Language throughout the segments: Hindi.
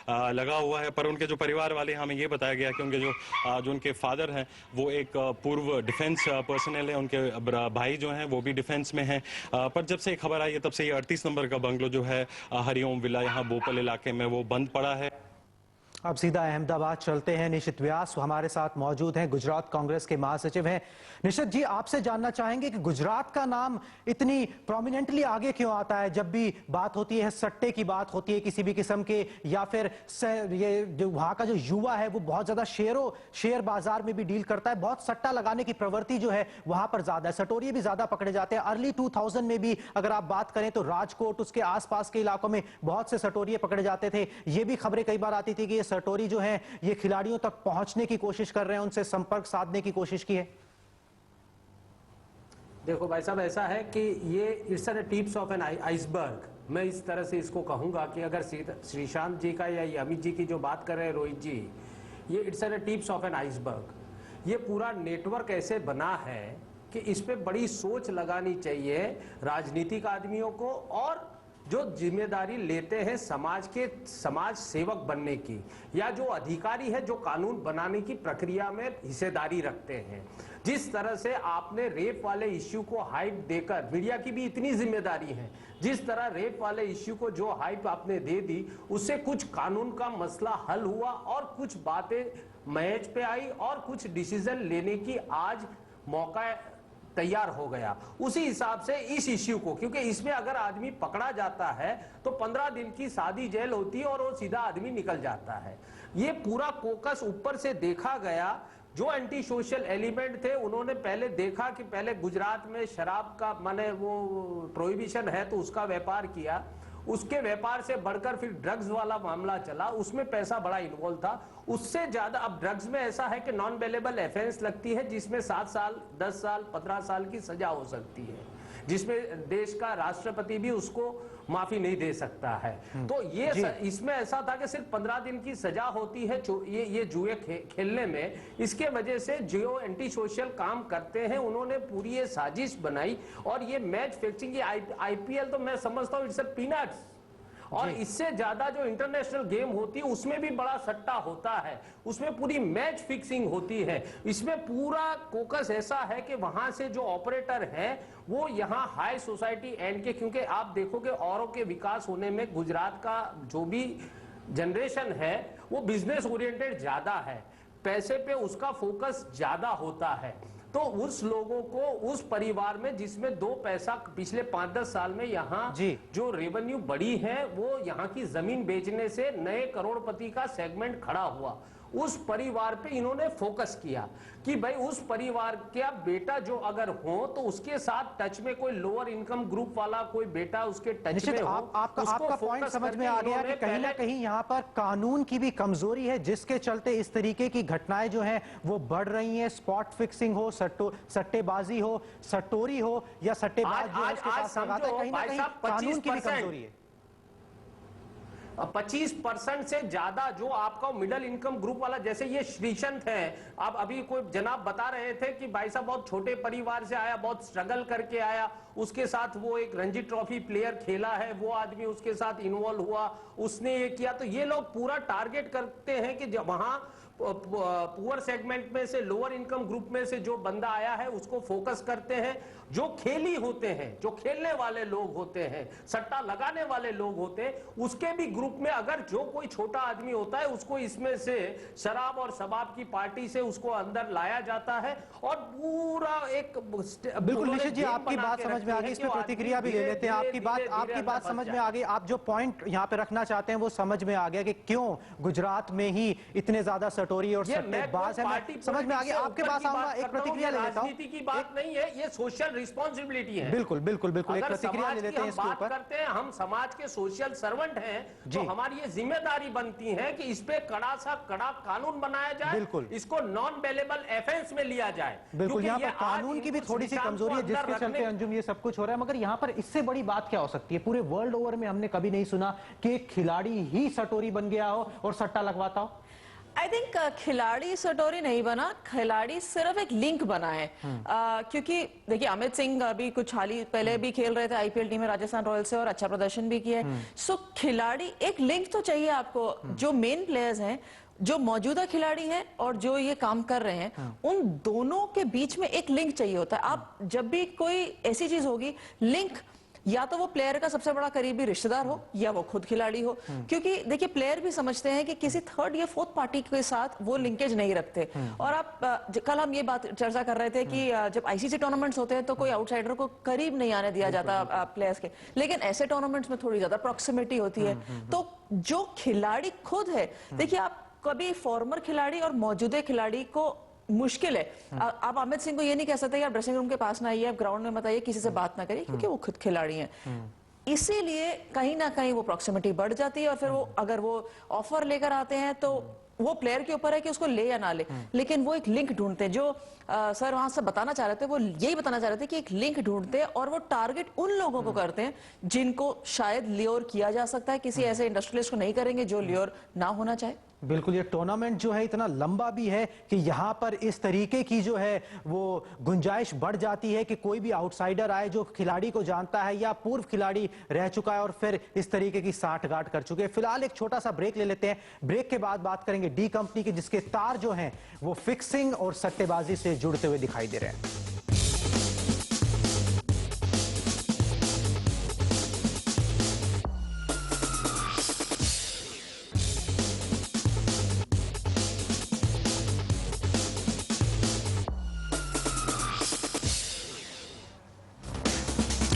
लगा हुआ है। पर उनके जो परिवार वाले, हमें ये बताया गया कि उनके जो उनके फादर हैं वो एक पूर्व डिफेंस पर्सनल है, उनके भाई जो हैं वो भी डिफेंस में हैं। पर जब से ये खबर आई है तब से ये 38 नंबर का बंगलो जो है हरिओम विला यहाँ बोपल इलाके में वो बंद पड़ा है। अब सीधा अहमदाबाद चलते हैं। निशित व्यास हमारे साथ मौजूद हैं, गुजरात कांग्रेस के महासचिव हैं। निशित जी, आपसे जानना चाहेंगे कि गुजरात का नाम इतनी प्रोमिनेंटली आगे क्यों आता है जब भी बात होती है, सट्टे की बात होती है किसी भी किस्म के, या फिर ये जो वहां का जो युवा है वो बहुत ज्यादा शेयर बाजार में भी डील करता है, बहुत सट्टा लगाने की प्रवृत्ति जो है वहां पर ज्यादा है, सटोरिये भी ज्यादा पकड़े जाते हैं। अर्ली 2000 में भी अगर आप बात करें तो राजकोट उसके आसपास के इलाकों में बहुत से सटोरिये पकड़े जाते थे। ये भी खबरें कई बार आती थी कि सटोरी जो है ये खिलाड़ियों तक पहुंचने की कोशिश कर रहे हैं, उनसे संपर्क साधने की कोशिश की है। देखो भाई साहब, ऐसा है कि ये it's an tips of an iceberg. मैं इस तरह से इसको कहूंगा कि अगर श्रीशांत जी का या अमित जी की जो बात कर रहे हैं रोहित जी, ये it's an tips of an iceberg. ये पूरा नेटवर्क ऐसे बना है कि इस पे बड़ी सोच लगानी चाहिए राजनीतिक आदमियों को, और जो जिम्मेदारी लेते हैं समाज सेवक बनने की, या जो अधिकारी है जो कानून बनाने की प्रक्रिया में हिस्सेदारी रखते हैं। जिस तरह से आपने रेप वाले इश्यू को हाइप देकर, मीडिया की भी इतनी जिम्मेदारी है, जिस तरह रेप वाले इश्यू को जो हाइप आपने दे दी, उससे कुछ कानून का मसला हल हुआ और कुछ बातें मैच पे आई और कुछ डिसीजन लेने की आज मौका तैयार हो गया। उसी हिसाब से इस इश्यू को, क्योंकि इसमें अगर आदमी पकड़ा जाता है तो 15 दिन की सादी जेल होती है और वो सीधा आदमी निकल जाता है। ये पूरा कोकस ऊपर से देखा गया। जो एंटी सोशल एलिमेंट थे उन्होंने पहले देखा कि पहले गुजरात में शराब का माने वो प्रोहिबिशन है तो उसका व्यापार किया, उसके व्यापार से बढ़कर फिर ड्रग्स वाला मामला चला, उसमें पैसा बड़ा इन्वॉल्व था। उससे ज्यादा अब ड्रग्स में ऐसा है कि नॉन बेलेबल ऑफेंस लगती है जिसमें 7 साल 10 साल 15 साल की सजा हो सकती है, जिसमें देश का राष्ट्रपति भी उसको माफी नहीं दे सकता है। तो ये इसमें ऐसा था कि सिर्फ 15 दिन की सजा होती है ये जुए खेलने में। इसके वजह से जो एंटी सोशल काम करते हैं उन्होंने पूरी ये साजिश बनाई, और ये मैच फिक्सिंग, आईपीएल तो मैं समझता हूँ इट्स अ पीनट्स, और इससे ज्यादा जो इंटरनेशनल गेम होती है उसमें भी बड़ा सट्टा होता है, उसमें पूरी मैच फिक्सिंग होती है। इसमें पूरा फोकस ऐसा है कि वहां से जो ऑपरेटर हैं वो यहाँ हाई सोसाइटी एंड के, क्योंकि आप देखोगे औरों के विकास होने में गुजरात का जो भी जनरेशन है वो बिजनेस ओरिएंटेड ज्यादा है, पैसे पे उसका फोकस ज्यादा होता है। तो उस लोगों को, उस परिवार में जिसमें दो पैसा पिछले 5-10 साल में यहाँ जो रेवेन्यू बढ़ी है वो यहाँ की जमीन बेचने से नए करोड़पति का सेगमेंट खड़ा हुआ, उस परिवार पे इन्होंने फोकस किया कि भाई उस परिवार का बेटा जो अगर हो तो उसके साथ टच में कोई लोअर इनकम ग्रुप वाला कोई बेटा उसके टच में हो। आपका पॉइंट समझ में आ गया कि कहीं ना कहीं यहाँ पर कानून की भी कमजोरी है जिसके चलते इस तरीके की घटनाएं जो हैं वो बढ़ रही हैं। स्पॉट फिक्सिंग हो, सट्टेबाजी हो, सट्टोरी हो या सट्टेबाज जो है उसके साथ लगाता है, कहीं ना कहीं कानून की भी कमजोरी है। 25% से ज्यादा जो आपका मिडिल इनकम ग्रुप वाला, जैसे ये श्रीशंत है, आप अभी कोई जनाब बता रहे थे कि भाई साहब बहुत छोटे परिवार से आया, बहुत स्ट्रगल करके आया, उसके साथ वो एक रणजी ट्रॉफी प्लेयर खेला है, वो आदमी उसके साथ इन्वॉल्व हुआ, उसने ये किया। तो ये लोग पूरा टारगेट करते हैं कि जब वहां पुअर सेगमेंट में से, लोअर इनकम ग्रुप में से जो बंदा आया है उसको फोकस करते हैं। जो खेली होते हैं, जो खेलने वाले लोग होते हैं, सट्टा लगाने वाले लोग होते हैं, उसके भी ग्रुप में अगर जो कोई छोटा आदमी होता है उसको इसमें से शराब और शबाब की पार्टी से उसको अंदर लाया जाता है और पूरा एक बिल्कुल। निशित जी, आपकी बात समझ में आ गई, इस पर प्रतिक्रिया भी ले लेते हैं। आपकी बात समझ में आ गई। आप जो पॉइंट यहाँ पे रखना चाहते हैं वो समझ में आ गया कि क्यों गुजरात में ही इतने ज्यादा सटोरी और सट्टेबाज है, समझ में आ गया। आपके पास आऊंगा, एक प्रतिक्रिया ले लेता हूं। राजनीति की बात नहीं है, ये सोशल रिस्पॉन्सिबिलिटी है। बिल्कुल बिल्कुल बिल्कुल, एक प्रतिक्रिया ले लेते हैं इसके ऊपर। करते हैं, हम समाज के सोशल सर्वेंट हैं, तो हमारी ये जिम्मेदारी बनती है कि इस पे कड़ा सा कड़ा कानून बनाया जाए, बिल्कुल, इसको नॉन बेलेबल ऑफेंस में लिया जाए। बिल्कुल, यहाँ पर कानून की भी थोड़ी सी कमजोरी है जिसके चलते अंजुम ये सब कुछ हो रहा है। मगर यहाँ पर इससे बड़ी बात क्या हो सकती है? पूरे वर्ल्ड ओवर में हमने कभी नहीं सुना कि एक खिलाड़ी ही सटोरी बन गया हो और सट्टा लगवाता हो। आई थिंक खिलाड़ी सटोरी नहीं बना, खिलाड़ी सिर्फ एक लिंक बना है। क्योंकि देखिए अमित सिंह अभी कुछ हाल ही पहले भी खेल रहे थे आईपीएल टीम में राजस्थान रॉयल्स से और अच्छा प्रदर्शन भी किया है। सो खिलाड़ी एक लिंक तो चाहिए आपको, जो मेन प्लेयर्स हैं, जो मौजूदा खिलाड़ी हैं और जो ये काम कर रहे हैं, उन दोनों के बीच में एक लिंक चाहिए होता है। आप जब भी कोई ऐसी चीज होगी, लिंक या तो वो प्लेयर का सबसे बड़ा करीबी रिश्तेदार हो या वो खुद खिलाड़ी हो, क्योंकि देखिए प्लेयर भी समझते हैं कि किसी थर्ड या फोर्थ पार्टी के साथ वो लिंकेज नहीं रखते। और आप कल हम ये बात चर्चा कर रहे थे कि जब आईसीसी टूर्नामेंट्स होते हैं तो कोई आउटसाइडर को करीब नहीं आने दिया जाता प्लेयर्स के, लेकिन ऐसे टूर्नामेंट्स में थोड़ी ज्यादा प्रॉक्सिमिटी होती है। तो जो खिलाड़ी खुद है, देखिए आप कभी फॉर्मर खिलाड़ी और मौजूदा खिलाड़ी को मुश्किल है। आप अमित सिंह को ये नहीं कह सकते यार ड्रेसिंग रूम के पास ना आइए, आप ग्राउंड में मत आइए, किसी से बात ना करिए, क्योंकि वो खुद खिलाड़ी हैं। इसीलिए कहीं ना कहीं वो प्रॉक्सिमिटी बढ़ जाती है और फिर वो अगर वो ऑफर लेकर आते हैं तो वो प्लेयर के ऊपर है कि उसको ले या ना ले, लेकिन वो एक लिंक ढूंढते हैं। जो सर वहां से बताना चाह रहे थे, वो यही बताना चाह रहे थे कि एक लिंक ढूंढते हैं और वो टारगेट उन लोगों को करते हैं जिनको शायद ल्योर किया जा सकता है। किसी ऐसे इंडस्ट्रियलिस्ट को नहीं करेंगे जो ल्योर ना होना चाहे। बिल्कुल, ये टूर्नामेंट जो है इतना लंबा भी है कि यहाँ पर इस तरीके की जो है वो गुंजाइश बढ़ जाती है कि कोई भी आउटसाइडर आए जो खिलाड़ी को जानता है या पूर्व खिलाड़ी रह चुका है और फिर इस तरीके की साठगांठ कर चुके हैं। फिलहाल एक छोटा सा ब्रेक ले लेते हैं, ब्रेक के बाद बात करेंगे डी कंपनी की, जिसके तार जो हैं वो फिक्सिंग और सट्टेबाजी से जुड़ते हुए दिखाई दे रहे हैं।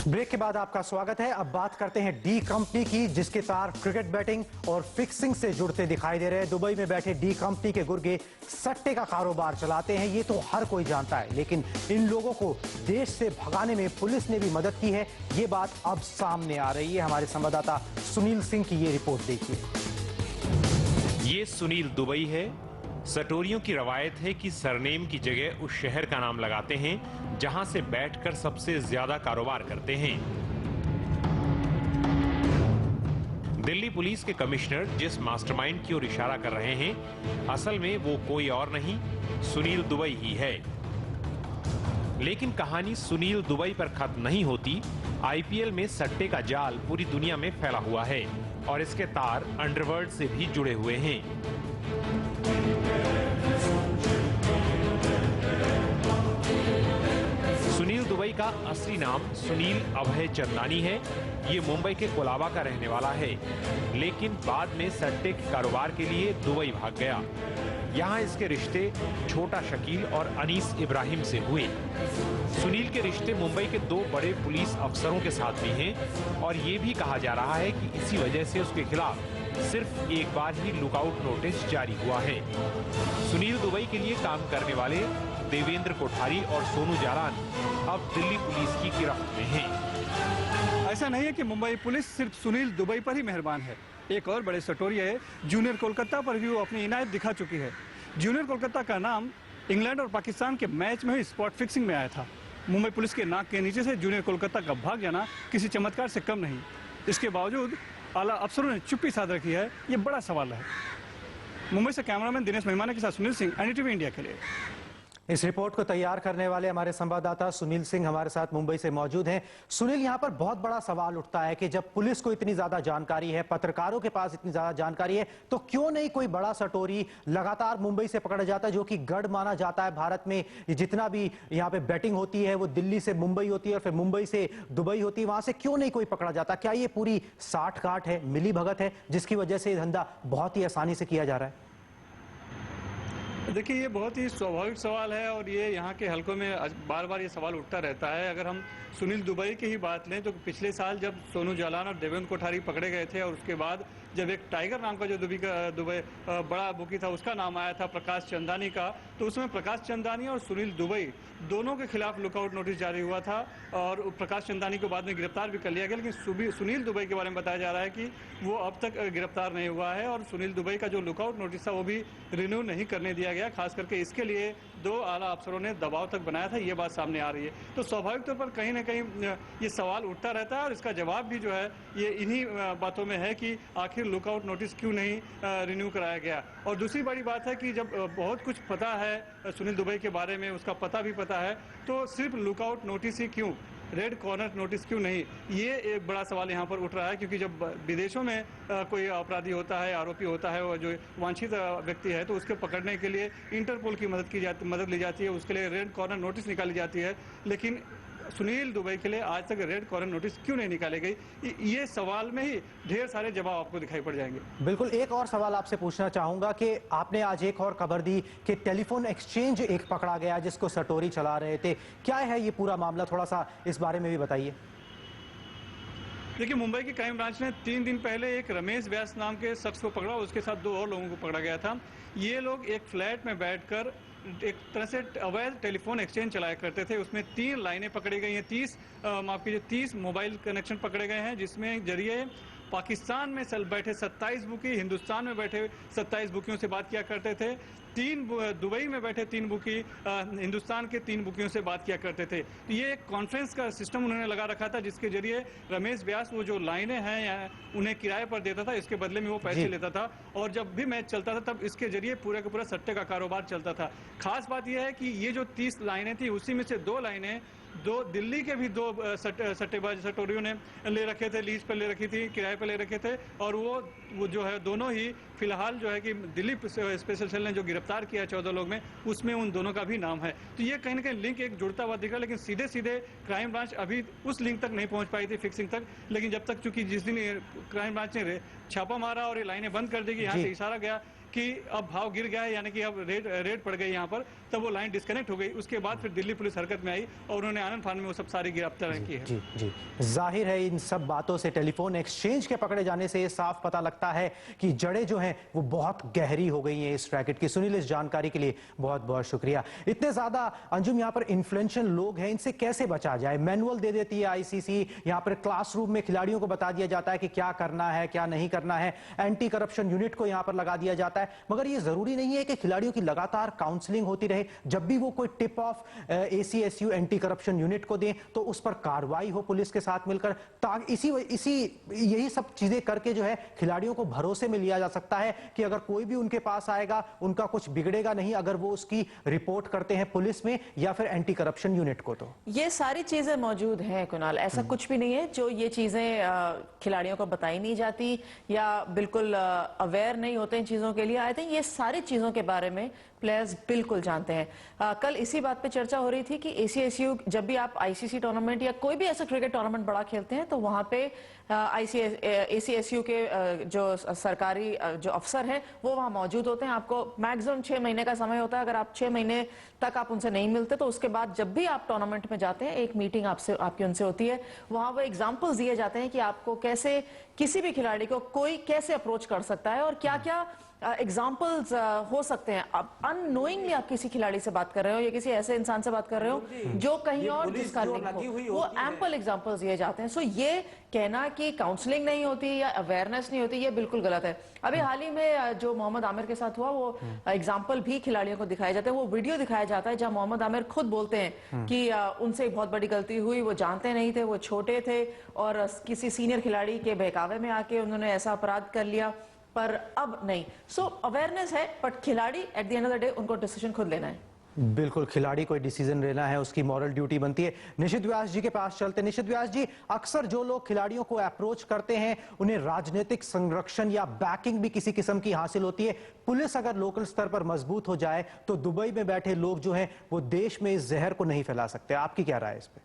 ब्रेक के बाद आपका स्वागत है। अब बात करते हैं डी कंपनी की, जिसके तार क्रिकेट बैटिंग और फिक्सिंग से जुड़ते दिखाई दे रहे हैं। दुबई में बैठे डी कंपनी के गुर्गे सट्टे का कारोबार चलाते हैं, ये तो हर कोई जानता है, लेकिन इन लोगों को देश से भगाने में पुलिस ने भी मदद की है, ये बात अब सामने आ रही है। हमारे संवाददाता सुनील सिंह की ये रिपोर्ट देखिए। ये सुनील दुबई है। सटोरियों की रवायत है कि सरनेम की जगह उस शहर का नाम लगाते हैं जहां से बैठकर सबसे ज्यादा कारोबार करते हैं। दिल्ली पुलिस के कमिश्नर जिस मास्टरमाइंड की ओर इशारा कर रहे हैं, असल में वो कोई और नहीं, सुनील दुबई ही है। लेकिन कहानी सुनील दुबई पर खत्म नहीं होती। आईपीएल में सट्टे का जाल पूरी दुनिया में फैला हुआ है और इसके तार अंडरवर्ल्ड से भी जुड़े हुए हैं। सुनील दुबई का असली नाम सुनील अभय चंदानी है। ये मुंबई के कोलाबा का रहने वाला है, लेकिन बाद में सट्टे के कारोबार के लिए दुबई भाग गया। यहाँ इसके रिश्ते छोटा शकील और अनीस इब्राहिम से हुए। सुनील के रिश्ते मुंबई के दो बड़े पुलिस अफसरों के साथ भी हैं और ये भी कहा जा रहा है कि इसी वजह से उसके खिलाफ सिर्फ एक बार ही लुकआउट नोटिस जारी हुआ है। सुनील दुबई के लिए काम करने वाले देवेंद्र कोठारी और सोनू जालान अब दिल्ली पुलिस की गिरफ्त में हैं। ऐसा नहीं है कि मुंबई पुलिस सिर्फ सुनील दुबई पर ही मेहरबान है। एक और बड़े सटोरिया है, जूनियर कोलकाता पर भी वो अपनी इनायत दिखा चुकी है। जूनियर कोलकाता का नाम इंग्लैंड और पाकिस्तान के मैच में ही स्पॉट फिक्सिंग में आया था। मुंबई पुलिस के नाक के नीचे से जूनियर कोलकाता का भाग जाना किसी चमत्कार से कम नहीं। इसके बावजूद आला अफसरों ने चुप्पी साध रखी है, ये बड़ा सवाल है। मुंबई से कैमरामैन दिनेश महिमाना के साथ सुनील सिंह, एनडीटीवी इंडिया के लिए। इस रिपोर्ट को तैयार करने वाले हमारे संवाददाता सुनील सिंह हमारे साथ मुंबई से मौजूद हैं। सुनील, यहाँ पर बहुत बड़ा सवाल उठता है कि जब पुलिस को इतनी ज्यादा जानकारी है, पत्रकारों के पास इतनी ज्यादा जानकारी है, तो क्यों नहीं कोई बड़ा सटोरी लगातार मुंबई से पकड़ा जाता है, जो कि गढ़ माना जाता है भारत में। जितना भी यहाँ पे बैटिंग होती है वो दिल्ली से मुंबई होती है और फिर मुंबई से दुबई होती है, वहां से क्यों नहीं कोई पकड़ा जाता? क्या ये पूरी साठगांठ है, मिली भगत है, जिसकी वजह से धंधा बहुत ही आसानी से किया जा रहा है? देखिए, ये बहुत ही स्वाभाविक सवाल है और ये यहाँ के हलकों में बार बार ये सवाल उठता रहता है। अगर हम सुनील दुबई की ही बात लें तो पिछले साल जब सोनू जालान और देवेंद्र कोठारी पकड़े गए थे और उसके बाद जब एक टाइगर नाम का जो दुबई बड़ा बुकी था उसका नाम आया था, प्रकाश चंदानी का, तो उसमें प्रकाश चंदानी और सुनील दुबई दोनों के खिलाफ लुकआउट नोटिस जारी हुआ था और प्रकाश चंदानी को बाद में गिरफ्तार भी कर लिया गया, लेकिन सुनील दुबई के बारे में बताया जा रहा है कि वो अब तक गिरफ्तार नहीं हुआ है और सुनील दुबई का जो लुकआउट नोटिस था वो भी रिन्यू नहीं करने दिया गया। खास करके इसके लिए 2 आला अफसरों ने दबाव तक बनाया था, ये बात सामने आ रही है। तो स्वाभाविक तौर पर कहीं ना कहीं ये सवाल उठता रहता है और इसका जवाब भी जो है ये इन्हीं बातों में है कि आखिर लुकआउट नोटिस क्यों नहीं रिन्यू कराया गया। और दूसरी बड़ी बात है कि जब बहुत कुछ पता है सुनील दुबई के बारे में, उसका पता भी पता है, तो सिर्फ लुकआउट नोटिस ही क्यों, रेड कॉर्नर नोटिस क्यों नहीं, ये एक बड़ा सवाल यहाँ पर उठ रहा है। क्योंकि जब विदेशों में कोई अपराधी होता है, आरोपी होता है और जो वांछित व्यक्ति है, तो उसके पकड़ने के लिए इंटरपोल की मदद ली जाती है, उसके लिए रेड कॉर्नर नोटिस निकाली जाती है। लेकिन सुनील दुबई के लिए आज तक रेड कॉर्नर नोटिस क्यों नहीं निकाली गई, ये सवाल में ही ढेर सारे जवाब आपको दिखाई पड़ जाएंगे। बिल्कुल, एक और सवाल आपसे पूछना चाहूंगा कि आपने आज एक और खबर दी कि टेलीफोन एक्सचेंज एक पकड़ा गया जिसको सटोरी चला रहे थे, क्या है ये पूरा मामला, थोड़ा सा इस बारे में भी बताइए। देखिए, मुंबई की क्राइम ब्रांच ने 3 दिन पहले एक रमेश व्यास नाम के शख्स को पकड़ा, उसके साथ 2 और लोगों को पकड़ा गया था। ये लोग एक फ्लैट में बैठकर एक तरह से अवैध टेलीफोन एक्सचेंज चलाया करते थे। उसमें 3 लाइनें पकड़ी गई हैं, 30 मोबाइल कनेक्शन पकड़े गए हैं, जिसमें जरिए पाकिस्तान में बैठे 27 बुकी, हिंदुस्तान में बैठे 27 बुकियों से बात किया करते थे। दुबई में बैठे 3 बुकी हिंदुस्तान के 3 बुकियों से बात किया करते थे। तो ये एक कॉन्फ्रेंस का सिस्टम उन्होंने लगा रखा था, जिसके जरिए रमेश व्यास वो जो लाइनें हैं उन्हें किराए पर देता था, इसके बदले में वो पैसे लेता था और जब भी मैच चलता था तब इसके जरिए पूरे का पूरा सट्टे का कारोबार चलता था। खास बात यह है कि ये जो 30 लाइनें थी, उसी में से 2 लाइनें दिल्ली के भी 2 सट्टेबाज सटोरियों ने ले रखे थे, लीज पर ले रखी थी, किराए पर ले रखे थे और वो जो है दोनों ही फिलहाल जो है कि दिल्ली स्पेशल सेल ने जो गिरफ्तार किया 14 लोग में, उसमें उन दोनों का भी नाम है। तो ये कहीं ना कहीं लिंक एक जुड़ता हुआ दिख रहा है, लेकिन सीधे सीधे क्राइम ब्रांच अभी उस लिंक तक नहीं पहुंच पाई थी, फिक्सिंग तक। लेकिन जब तक, चूंकि जिस दिन क्राइम ब्रांच ने छापा मारा और ये लाइनें बंद कर देगी, यहाँ से इशारा गया कि अब भाव गिर गया है, यानी कि अब रेड पड़ गई यहाँ पर, तब वो लाइन डिस्कनेक्ट हो गई। उसके बाद फिर दिल्ली पुलिस हरकत में आई और उन्होंने आनंद फान में वो सब सारी गिरफ्तारी की है। जी जी, जाहिर है इन सब बातों से, टेलीफोन एक्सचेंज के पकड़े जाने से ये साफ पता लगता है कि जड़ें जो हैं वो बहुत गहरी हो गई हैं इस रैकेट की। सुनील, इस जानकारी के लिए बहुत बहुत शुक्रिया। इतने ज्यादा अंजुम यहाँ पर इन्फ्लुएंशियल लोग हैं, इनसे कैसे बचा जाए? मैनुअल दे देती है आईसीसी, यहाँ पर क्लासरूम में खिलाड़ियों को बता दिया जाता है कि क्या करना है क्या नहीं करना है, एंटी करप्शन यूनिट को यहाँ पर लगा दिया जाता है, मगर ये जरूरी नहीं है कि खिलाड़ियों की लगातार काउंसलिंग होती रहे। जब भी वो कोई tip of ACSU anti corruption unit को दें तो उस पर कार्रवाई हो पुलिस के साथ मिलकर, ताकि यही सब चीजें करके जो है खिलाड़ियों को भरोसे में लिया जा सकता है कि अगर कोई भी उनके पास आएगा उनका कुछ बिगड़ेगा नहीं अगर वो उसकी रिपोर्ट करते हैं पुलिस में या फिर एंटी करप्शन यूनिट को। तो ये सारी चीजें मौजूद हैं कुणाल, ऐसा कुछ भी नहीं है जो ये चीजें खिलाड़ियों को बताई नहीं जाती या बिल्कुल अवेयर नहीं होते इन चीजों के लिए। आई थिंक ये सारी चीजों के बारे में प्लेयर्स बिल्कुल जानते हैं। कल इसी बात पे चर्चा हो रही थी कि एसीएसयू, जब भी आप आईसीसी टूर्नामेंट या कोई भी ऐसा क्रिकेट टूर्नामेंट बड़ा खेलते हैं तो वहां पे एसीएसयू के जो सरकारी जो अफसर हैं वो वहां मौजूद होते हैं। आपको मैक्सिमम 6 महीने का समय होता है, अगर आप 6 महीने तक आप उनसे नहीं मिलते तो उसके बाद जब भी आप टूर्नामेंट में जाते हैं एक मीटिंग आपकी उनसे होती है। वहां वो एग्जाम्पल्स दिए जाते हैं कि आपको कैसे किसी भी खिलाड़ी को कोई कैसे अप्रोच कर सकता है और क्या क्या एग्जाम्पल्स हो सकते हैं। अब अननोइंगली आप किसी खिलाड़ी से बात कर रहे हो या किसी ऐसे इंसान से बात कर रहे हो जो कहीं और जिसका लिंक हो, वो एम्पल एग्जाम्पल्स दिए जाते हैं। सो ये कहना कि काउंसलिंग नहीं होती या अवेयरनेस नहीं होती, ये बिल्कुल गलत है। अभी हाल ही में जो मोहम्मद आमिर के साथ हुआ वो एग्जाम्पल भी खिलाड़ियों को दिखाए जाते हैं। वो वीडियो दिखाया जाता है जहां मोहम्मद आमिर खुद बोलते हैं कि उनसे एक बहुत बड़ी गलती हुई, वो जानते नहीं थे, वो छोटे थे और किसी सीनियर खिलाड़ी के बहकावे में आके उन्होंने ऐसा अपराध कर लिया, पर अब नहीं। सो अवेयरनेस है, बट खिलाड़ी at the end of the day उनको डिसीजन खुद लेना है। बिल्कुल, खिलाड़ी कोई डिसीजन लेना है, उसकी मॉरल ड्यूटी बनती है। निशित व्यास जी के पास चलते। निशित व्यास जी, अक्सर जो लोग खिलाड़ियों को अप्रोच करते हैं उन्हें राजनीतिक संरक्षण या बैकिंग भी किसी किस्म की हासिल होती है। पुलिस अगर लोकल स्तर पर मजबूत हो जाए तो दुबई में बैठे लोग जो हैं वो देश में इस जहर को नहीं फैला सकते। आपकी क्या राय है इस पर?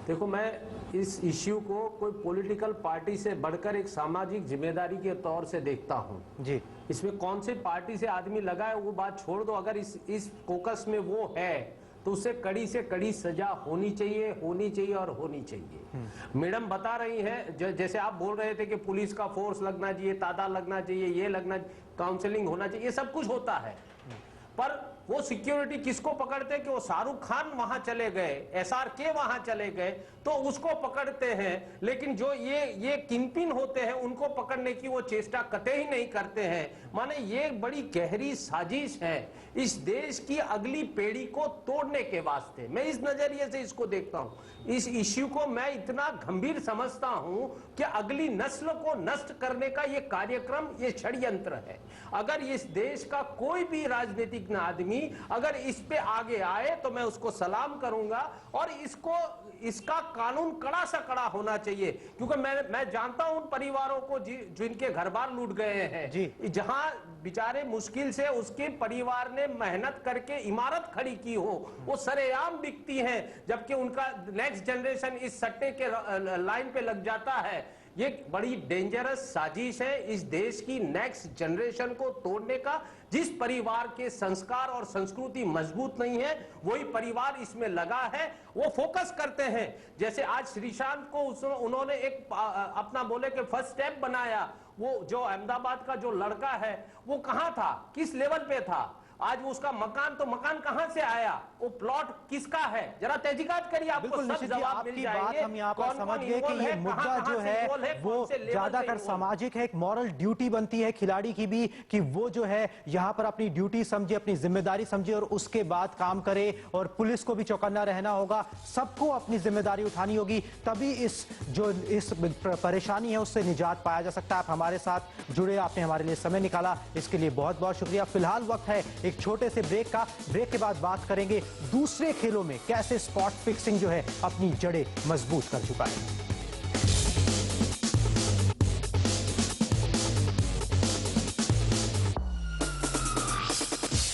देखो, मैं इस इश्यू को कोई पॉलिटिकल पार्टी से बढ़कर एक सामाजिक जिम्मेदारी के तौर से देखता हूं जी। इसमें कौन से पार्टी से आदमी लगा है वो बात छोड़ दो, अगर इस फोकस में वो है तो उसे कड़ी से कड़ी सजा होनी चाहिए और होनी चाहिए। मैडम बता रही हैं, जैसे आप बोल रहे थे कि पुलिस का फोर्स लगना चाहिए, तादाद लगना चाहिए, ये लगना, काउंसलिंग होना चाहिए, ये सब कुछ होता है। पर वो सिक्योरिटी किसको पकड़ते कि वो शाहरुख खान वहां चले गए, SRK वहां चले गए तो उसको पकड़ते हैं, लेकिन जो ये किंगपिन होते हैं उनको पकड़ने की वो चेष्टा कतई ही नहीं करते हैं। माने ये बड़ी गहरी साजिश है इस देश की अगली पीढ़ी को तोड़ने के वास्ते। मैं इस नजरिए से इसको देखता हूं, इस इश्यू को मैं इतना गंभीर समझता हूं कि अगली नस्ल को नष्ट करने का ये कार्यक्रम, ये षड्यंत्र है। अगर इस देश का कोई भी राजनीतिक आदमी अगर इस पे आगे आए तो मैं उसको सलाम करूंगा और इसका कानून कड़ा सा कड़ा होना चाहिए, क्योंकि मैं जानता हूं उन परिवारों को जिनके घर बार लूट गए हैं, जहां बेचारे मुश्किल से उसके परिवार ने मेहनत करके इमारत खड़ी की हो, वो सरेआम बिकती हैं, जबकि उनका नेक्स्ट जनरेशन इस सट्टे के लाइन पे लग जाता है। ये बड़ी डेंजरस साजिश है इस देश की नेक्स्ट जनरेशन को तोड़ने का। जिस परिवार के संस्कार और संस्कृति मजबूत नहीं है वही परिवार इसमें लगा है, वो फोकस करते हैं। जैसे आज श्रीशांत को उन्होंने एक अपना बोले कि फर्स्ट स्टेप बनाया, वो जो अहमदाबाद का जो लड़का है वो कहां था, किस लेवल पे था, आज वो उसका मकान कहां से आया, वो प्लॉट किसका है, जरा तहकीकात करिए, आपको सब जवाब मिल जाएंगे। बात हम यहाँ पर समझ गए कि ये मुद्दा जो है वो ज्यादातर सामाजिक है, एक मॉरल ड्यूटी बनती है खिलाड़ी की भी कि वो जो है यहाँ पर अपनी ड्यूटी समझे, अपनी जिम्मेदारी समझे और उसके बाद काम करे, और पुलिस को भी चौकन्ना रहना होगा, सबको अपनी जिम्मेदारी उठानी होगी, तभी इस परेशानी है उससे निजात पाया जा सकता है। आप हमारे साथ जुड़े, आपने हमारे लिए समय निकाला, इसके लिए बहुत बहुत शुक्रिया। फिलहाल वक्त है एक छोटे से ब्रेक का, ब्रेक के बाद बात करेंगे दूसरे खेलों में कैसे स्पॉट फिक्सिंग जो है अपनी जड़ें मजबूत कर चुका है।